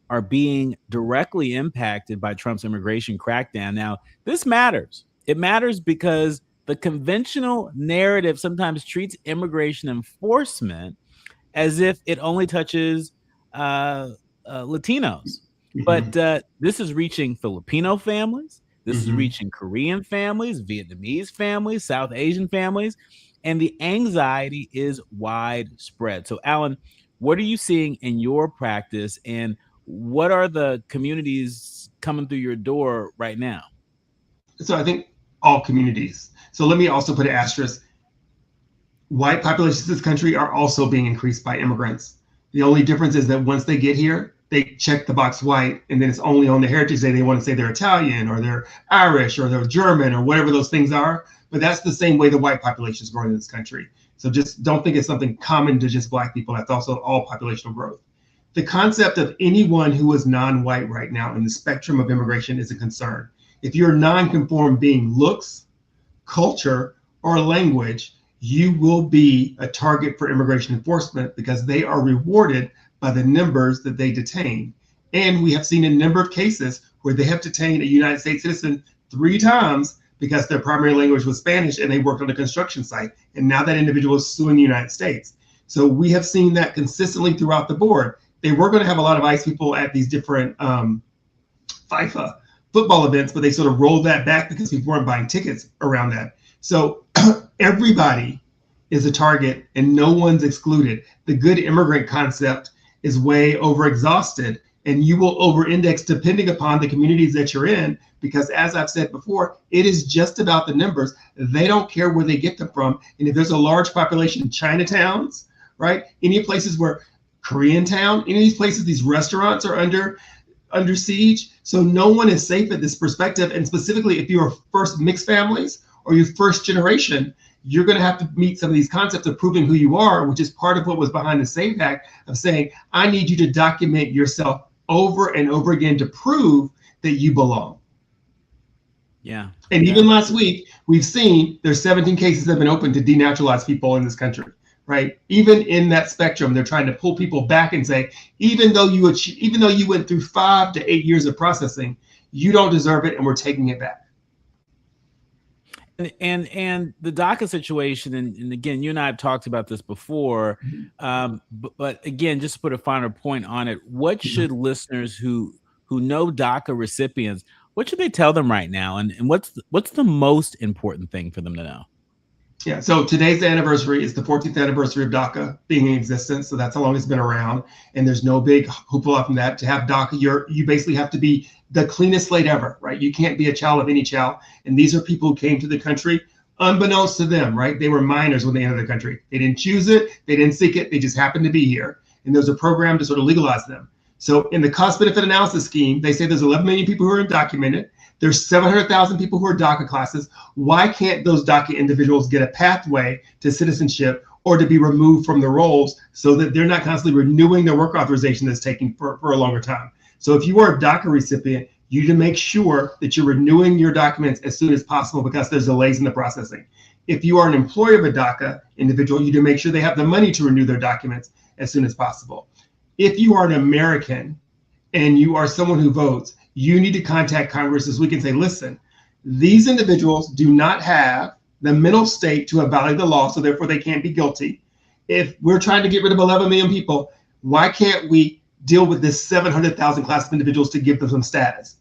are being directly impacted by Trump's immigration crackdown. Now, this matters. It matters because the conventional narrative sometimes treats immigration enforcement as if it only touches Latinos. But this is reaching Filipino families. This is reaching Korean families, Vietnamese families, South Asian families, and the anxiety is widespread. So, Allen, what are you seeing in your practice, and what are the communities coming through your door right now? So I think all communities. So let me also put an asterisk. White populations in this country are also being increased by immigrants. The only difference is that once they get here, they check the box white, and then it's only on the Heritage Day they want to say they're Italian or they're Irish or they're German or whatever those things are. But that's the same way the white population is growing in this country. So just don't think it's something common to just Black people. That's also all populational growth. The concept of anyone who is non-white right now in the spectrum of immigration is a concern. If you're non-conform being looks, culture, or language, you will be a target for immigration enforcement because they are rewarded by the numbers that they detain. And we have seen a number of cases where they have detained a United States citizen 3 times because their primary language was Spanish and they worked on a construction site. And now that individual is suing the United States. So we have seen that consistently throughout the board. They were going to have a lot of ICE people at these different FIFA football events, but they sort of rolled that back because people weren't buying tickets around that. So everybody is a target and no one's excluded. The good immigrant concept is way overexhausted, and you will over-index depending upon the communities that you're in, because as I've said before, it is just about the numbers. They don't care where they get them from. And if there's a large population in Chinatowns, right? Any places where Koreatown, any of these places, these restaurants are under siege. So no one is safe at this perspective. And specifically, if you're first mixed families or you're first generation, you're going to have to meet some of these concepts of proving who you are, which is part of what was behind the SAVE Act of saying, I need you to document yourself over and over again to prove that you belong. Yeah. And even last week, we've seen there's 17 cases that have been opened to denaturalize people in this country, right? Even in that spectrum, they're trying to pull people back and say, even though you went through 5 to 8 years of processing, you don't deserve it, and we're taking it back. And the DACA situation, and again, you and I have talked about this before, but again, just to put a finer point on it, what should listeners who know DACA recipients, what should they tell them right now, and what's the most important thing for them to know? Yeah, so today's anniversary is the 14th anniversary of DACA being in existence. So that's how long it's been around. And there's no big hoopla from that. To have DACA, you basically have to be the cleanest slate ever, right? You can't be a child of any child. And these are people who came to the country unbeknownst to them, right? They were minors when they entered the country. They didn't choose it. They didn't seek it. They just happened to be here. And there's a program to sort of legalize them. So in the cost benefit analysis scheme, they say there's 11 million people who are undocumented. There's 700,000 people who are DACA classes. Why can't those DACA individuals get a pathway to citizenship or to be removed from the rolls so that they're not constantly renewing their work authorization that's taking for a longer time? So if you are a DACA recipient, you need to make sure that you're renewing your documents as soon as possible because there's delays in the processing. If you are an employer of a DACA individual, you need to make sure they have the money to renew their documents as soon as possible. If you are an American and you are someone who votes, you need to contact Congress this week and say, listen, these individuals do not have the mental state to evaluate the law, so therefore they can't be guilty. If we're trying to get rid of 11 million people, why can't we deal with this 700,000 class of individuals to give them some status?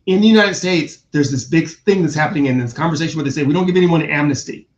In the United States, there's this big thing that's happening in this conversation where they say, we don't give anyone an amnesty.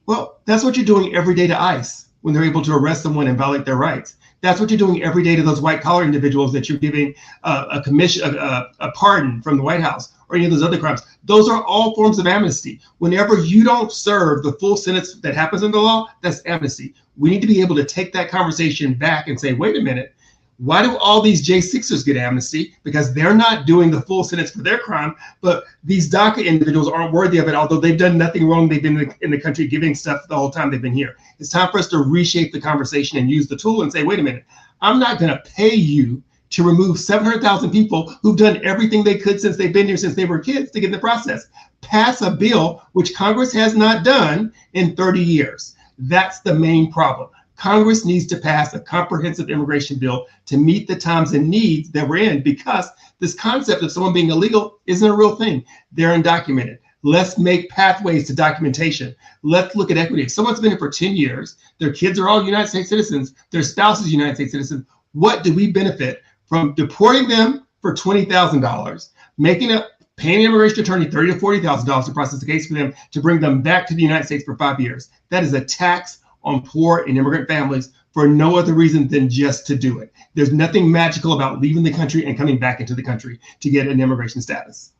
Well, that's what you're doing every day to ICE when they're able to arrest someone and violate their rights. That's what you're doing every day to those white collar individuals that you're giving a pardon from the White House or any of those other crimes. Those are all forms of amnesty. Whenever you don't serve the full sentence that happens in the law, that's amnesty. We need to be able to take that conversation back and say, wait a minute, why do all these J6ers get amnesty? Because they're not doing the full sentence for their crime, but these DACA individuals aren't worthy of it, although they've done nothing wrong. They've been in the country giving stuff the whole time they've been here. It's time for us to reshape the conversation and use the tool and say, wait a minute, I'm not going to pay you to remove 700,000 people who've done everything they could since they've been here since they were kids to get in the process. Pass a bill, which Congress has not done in 30 years. That's the main problem. Congress needs to pass a comprehensive immigration bill to meet the times and needs that we're in, because this concept of someone being illegal isn't a real thing. They're undocumented. Let's make pathways to documentation. Let's look at equity. If someone's been here for 10 years, their kids are all United States citizens, their spouse is United States citizens, what do we benefit from deporting them for $20,000, paying an immigration attorney $30,000 to $40,000 to process the case for them to bring them back to the United States for 5 years. That is a tax on poor and immigrant families for no other reason than just to do it. There's nothing magical about leaving the country and coming back into the country to get an immigration status.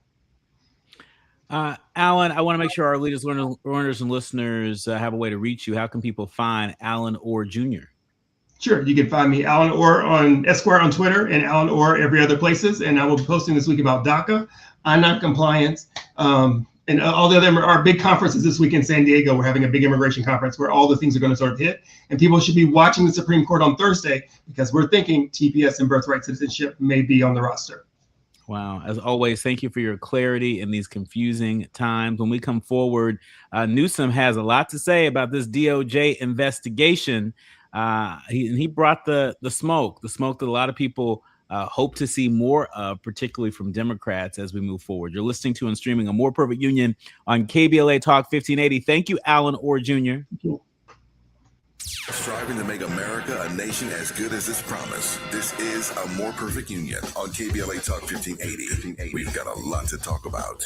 Allen, I want to make sure our leaders, learners, and listeners have a way to reach you. How can people find Allen Orr Jr.? Sure, you can find me Allen Orr on Esquire on Twitter and Allen Orr every other places. And I will be posting this week about DACA, I-9 and all the other our big conferences this week in San Diego. We're having a big immigration conference where all the things are going to sort of hit. And people should be watching the Supreme Court on Thursday because we're thinking TPS and birthright citizenship may be on the roster. Wow. As always, thank you for your clarity in these confusing times. When we come forward, Newsom has a lot to say about this DOJ investigation. He brought the smoke that a lot of people hope to see more of, particularly from Democrats as we move forward. You're listening to and streaming A More Perfect Union on KBLA Talk 1580. Thank you, Allen Orr Jr. Thank you. Striving to make America a nation as good as its promise. This is A More Perfect Union on KBLA Talk 1580. We've got a lot to talk about.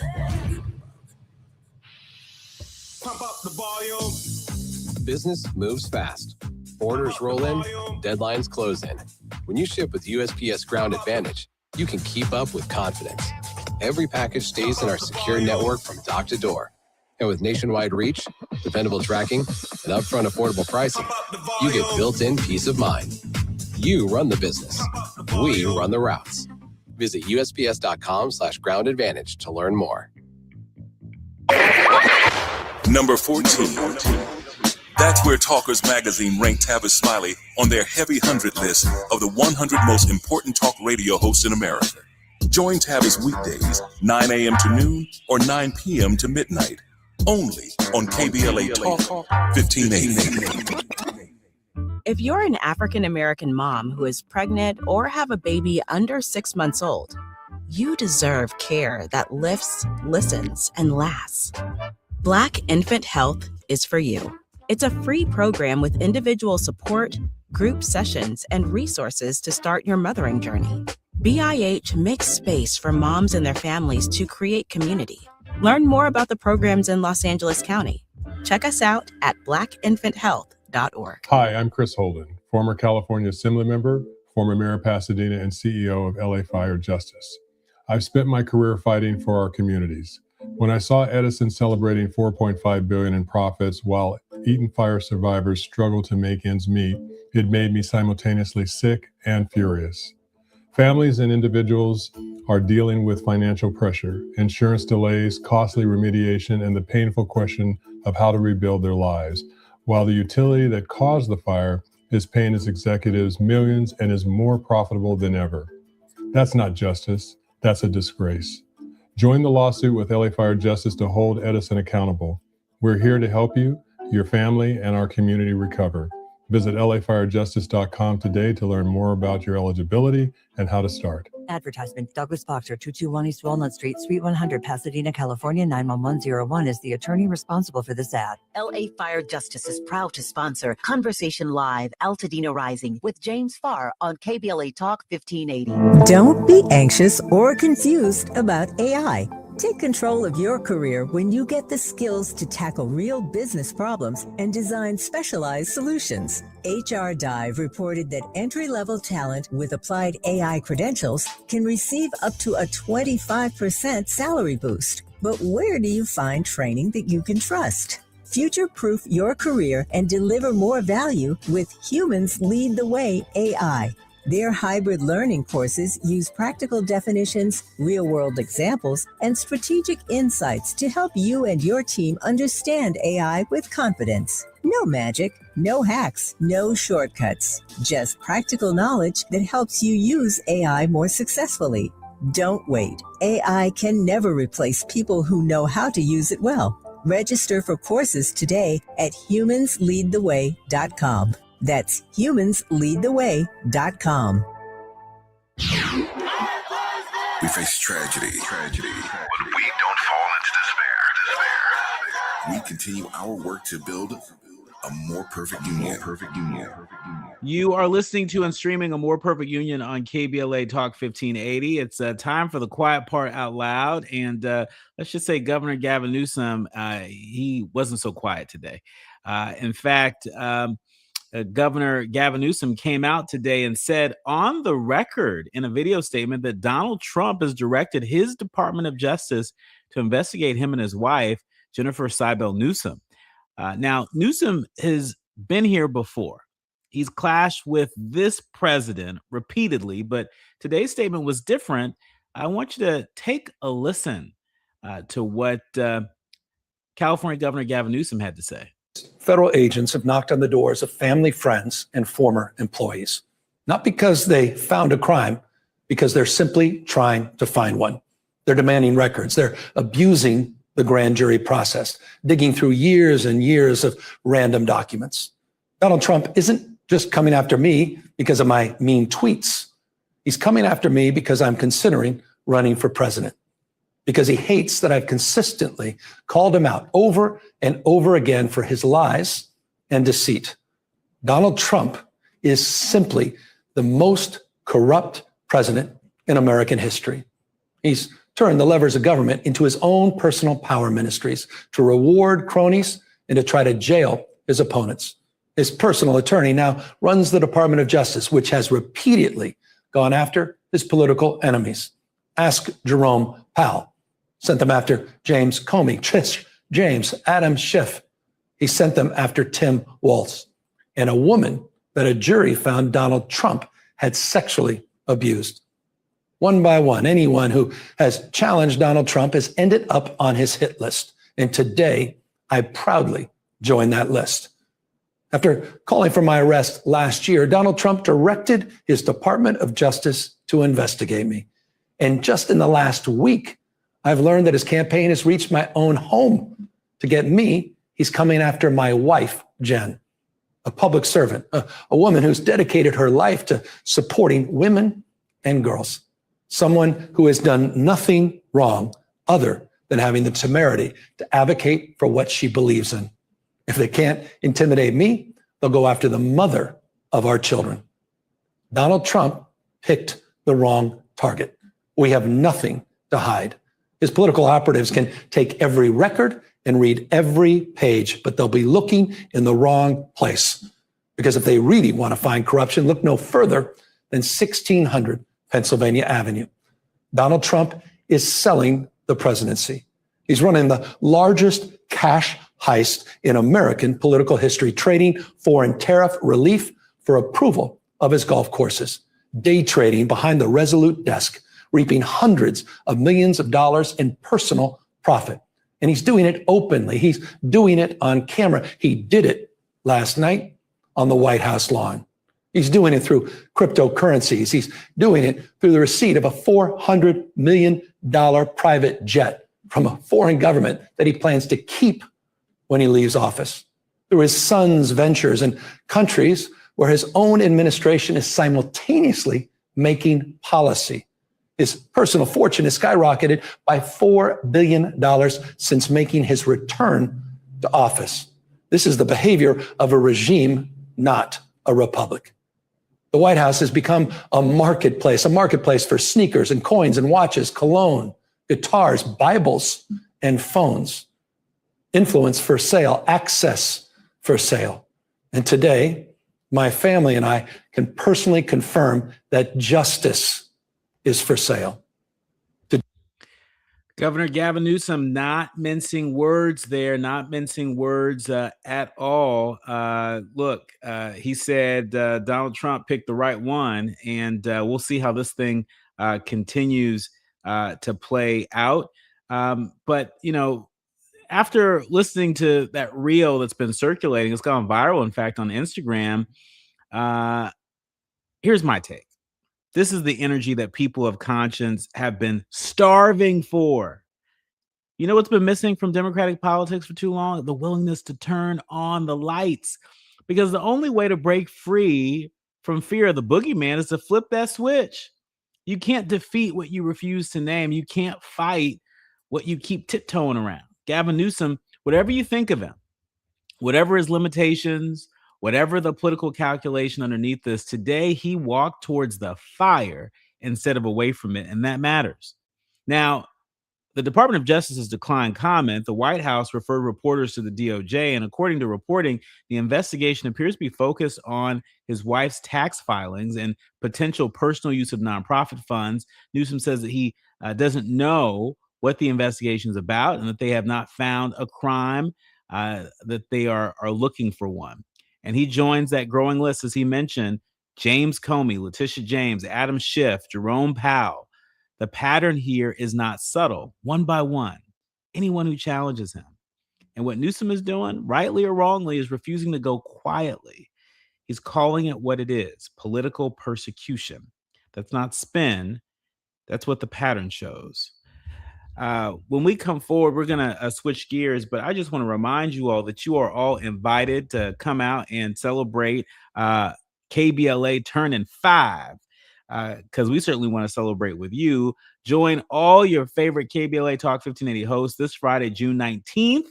Pump up the volume. Business moves fast. Orders roll in, deadlines close in. When you ship with USPS Ground Advantage, you can keep up with confidence. Every package stays in our secure network from dock to door. And with nationwide reach, dependable tracking, and upfront affordable pricing, you get built-in peace of mind. You run the business. We run the routes. Visit USPS.com/Ground Advantage to learn more. Number 14. That's where Talkers Magazine ranked Tavis Smiley on their heavy 100 list of the 100 most important talk radio hosts in America. Join Tavis weekdays, 9 a.m. to noon or 9 p.m. to midnight. Only on KBLA Talk 1580. If you're an African-American mom who is pregnant or have a baby under 6 months old, you deserve care that lifts, listens, and lasts. Black Infant Health is for you. It's a free program with individual support, group sessions, and resources to start your mothering journey. BIH makes space for moms and their families to create community. Learn more about the programs in Los Angeles County. Check us out at blackinfanthealth.org. Hi, I'm Chris Holden, former California Assembly member, former mayor of Pasadena, and CEO of LA Fire Justice. I've spent my career fighting for our communities. When I saw Edison celebrating $4.5 billion in profits while Eaton fire survivors struggle to make ends meet, it made me simultaneously sick and furious. Families and individuals are dealing with financial pressure, insurance delays, costly remediation, and the painful question of how to rebuild their lives, while the utility that caused the fire is paying its executives millions and is more profitable than ever. That's not justice, that's a disgrace. Join the lawsuit with LA Fire Justice to hold Edison accountable. We're here to help you, your family, and our community recover. Visit lafirejustice.com today to learn more about your eligibility and how to start. Advertisement. Douglas Boxer, 221 East Walnut Street, Suite 100, Pasadena, California, 91101 is the attorney responsible for this ad. LA Fire Justice is proud to sponsor Conversation Live, Altadena Rising with James Farr on KBLA Talk 1580. Don't be anxious or confused about AI. Take control of your career when you get the skills to tackle real business problems and design specialized solutions. HR Dive reported that entry-level talent with applied AI credentials can receive up to a 25% salary boost. But where do you find training that you can trust? Future-proof your career and deliver more value with Humans Lead the Way AI. Their hybrid learning courses use practical definitions, real-world examples, and strategic insights to help you and your team understand AI with confidence. No magic, no hacks, no shortcuts. Just practical knowledge that helps you use AI more successfully. Don't wait. AI can never replace people who know how to use it well. Register for courses today at humansleadtheway.com. That's humansleadtheway.com. We face tragedy, but we don't fall into despair. We continue our work to build A more perfect union. You are listening to and streaming A More Perfect Union on KBLA Talk 1580. It's time for the quiet part out loud. And let's just say Governor Gavin Newsom, he wasn't so quiet today. In fact, Governor Gavin Newsom came out today and said on the record in a video statement that Donald Trump has directed his Department of Justice to investigate him and his wife, Jennifer Seibel Newsom. Now, Newsom has been here before. He's clashed with this president repeatedly, but today's statement was different. I want you to take a listen to what California Governor Gavin Newsom had to say. Federal agents have knocked on the doors of family, friends, and former employees, not because they found a crime, because they're simply trying to find one. They're demanding records. They're abusing the grand jury process, digging through years and years of random documents. Donald Trump isn't just coming after me because of my mean tweets. He's coming after me because I'm considering running for president, because he hates that I've consistently called him out over and over again for his lies and deceit. Donald Trump is simply the most corrupt president in American history. He's turned the levers of government into his own personal power ministries to reward cronies and to try to jail his opponents. His personal attorney now runs the Department of Justice, which has repeatedly gone after his political enemies. Ask Jerome Powell. Sent them after James Comey, Trish James, Adam Schiff. He sent them after Tim Walz, and a woman that a jury found Donald Trump had sexually abused. One by one, anyone who has challenged Donald Trump has ended up on his hit list. And today, I proudly join that list. After calling for my arrest last year, Donald Trump directed his Department of Justice to investigate me. And just in the last week, I've learned that his campaign has reached my own home. To get me, he's coming after my wife, Jen, a public servant, a woman who's dedicated her life to supporting women and girls. Someone who has done nothing wrong other than having the temerity to advocate for what she believes in. If they can't intimidate me, they'll go after the mother of our children. Donald Trump picked the wrong target. We have nothing to hide. His political operatives can take every record and read every page, but they'll be looking in the wrong place. Because if they really want to find corruption, look no further than 1600 Pennsylvania Avenue. Donald Trump is selling the presidency. He's running the largest cash heist in American political history, trading foreign tariff relief for approval of his golf courses, day trading behind the Resolute desk, reaping hundreds of millions of dollars in personal profit. And he's doing it openly. He's doing it on camera. He did it last night on the White House lawn. He's doing it through cryptocurrencies. He's doing it through the receipt of a $400 million private jet from a foreign government that he plans to keep when he leaves office, through his son's ventures in countries where his own administration is simultaneously making policy. His personal fortune has skyrocketed by $4 billion since making his return to office. This is the behavior of a regime, not a republic. The White House has become a marketplace for sneakers and coins and watches, cologne, guitars, Bibles, and phones. Influence for sale, access for sale. And today, my family and I can personally confirm that justice is for sale. Governor Gavin Newsom not mincing words there, not mincing words at all. Look, he said Donald Trump picked the right one, and we'll see how this thing continues to play out. But, you know, after listening to that reel that's been circulating, it's gone viral, in fact, on Instagram. Here's my take. This is the energy that people of conscience have been starving for. You know what's been missing from Democratic politics for too long? The willingness to turn on the lights. Because the only way to break free from fear of the boogeyman is to flip that switch. You can't defeat what you refuse to name. You can't fight what you keep tiptoeing around. Gavin Newsom, whatever you think of him, whatever his limitations, whatever the political calculation underneath this, today he walked towards the fire instead of away from it, and that matters. Now, the Department of Justice has declined comment. The White House referred reporters to the DOJ, and according to reporting, the investigation appears to be focused on his wife's tax filings and potential personal use of nonprofit funds. Newsom says that he doesn't know what the investigation is about and that they have not found a crime, that they are looking for one. And he joins that growing list, as he mentioned, James Comey, Letitia James, Adam Schiff, Jerome Powell. The pattern here is not subtle. One by one, anyone who challenges him. And what Newsom is doing, rightly or wrongly, is refusing to go quietly. He's calling it what it is, political persecution. That's not spin. That's what the pattern shows. When we come forward, we're going to switch gears, but I just want to remind you all that you are all invited to come out and celebrate KBLA turning 5. Because we certainly want to celebrate with you. Join all your favorite KBLA Talk 1580 hosts this Friday, June 19th,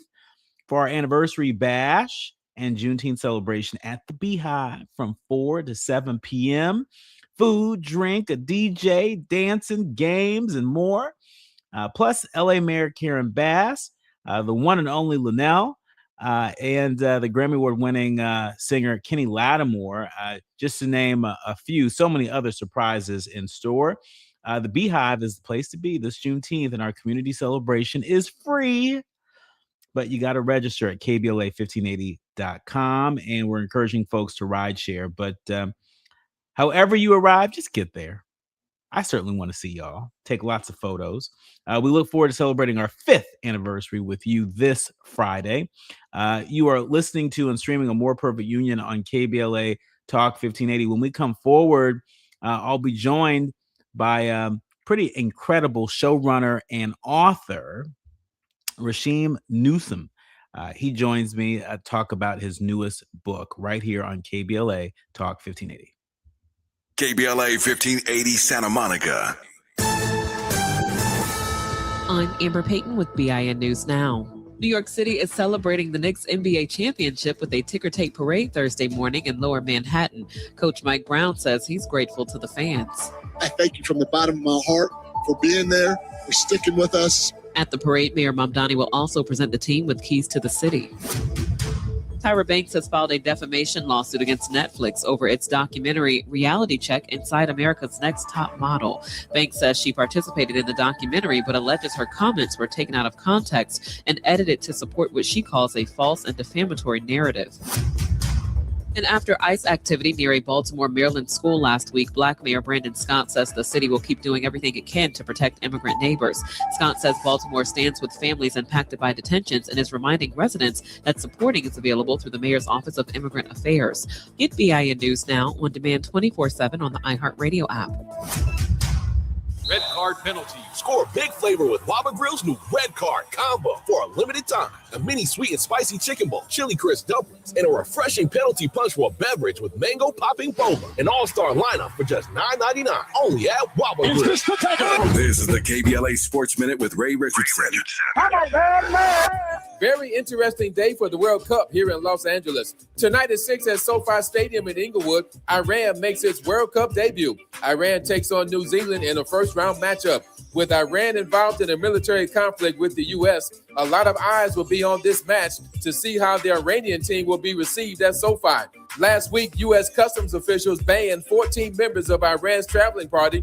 for our anniversary bash and Juneteenth celebration at the Beehive from 4 to 7 p.m. Food, drink, a DJ, dancing, games, and more. Plus, LA Mayor Karen Bass, the one and only Linnell, and the Grammy Award-winning singer Kenny Lattimore, just to name a few. So many other surprises in store. The Beehive is the place to be this Juneteenth, and our community celebration is free, but you got to register at KBLA1580.com, and we're encouraging folks to ride share. But however you arrive, just get there. I certainly want to see y'all. Take lots of photos. We look forward to celebrating our 5th anniversary with you this Friday. You are listening to and streaming A More Perfect Union on KBLA Talk 1580. When we come forward, I'll be joined by pretty incredible showrunner and author, Rasheem Newsom. He joins me to talk about his newest book right here on KBLA Talk 1580. KBLA 1580 Santa Monica. I'm Amber Payton with BIN News Now. New York City is celebrating the Knicks NBA championship with a ticker tape parade Thursday morning in Lower Manhattan. Coach Mike Brown says he's grateful to the fans. I thank you from the bottom of my heart for being there, for sticking with us. At the parade, Mayor Mamdani will also present the team with keys to the city. Tyra Banks has filed a defamation lawsuit against Netflix over its documentary Reality Check Inside America's Next Top Model. Banks says she participated in the documentary, but alleges her comments were taken out of context and edited to support what she calls a false and defamatory narrative. And after ICE activity near a Baltimore, Maryland school last week, Black Mayor Brandon Scott says the city will keep doing everything it can to protect immigrant neighbors. Scott says Baltimore stands with families impacted by detentions and is reminding residents that supporting is available through the Mayor's Office of Immigrant Affairs. Get BIN News Now on demand 24/7 on the iHeartRadio app. Red card penalty. Score big flavor with Waba Grill's new Red Card combo for a limited time. A mini sweet and spicy chicken bowl, chili crisp dumplings, and a refreshing penalty punch for a beverage with mango popping boba. An all-star lineup for just $9.99. Only at Waba Grill. This is the KBLA Sports Minute with Ray Richardson. Very interesting day for the World Cup here in Los Angeles. Tonight at 6 at SoFi Stadium in Inglewood, Iran makes its World Cup debut. Iran takes on New Zealand in a first-round matchup. With Iran involved in a military conflict with the U.S., a lot of eyes will be on this match to see how the Iranian team will be received at SoFi. Last week, U.S. customs officials banned 14 members of Iran's traveling party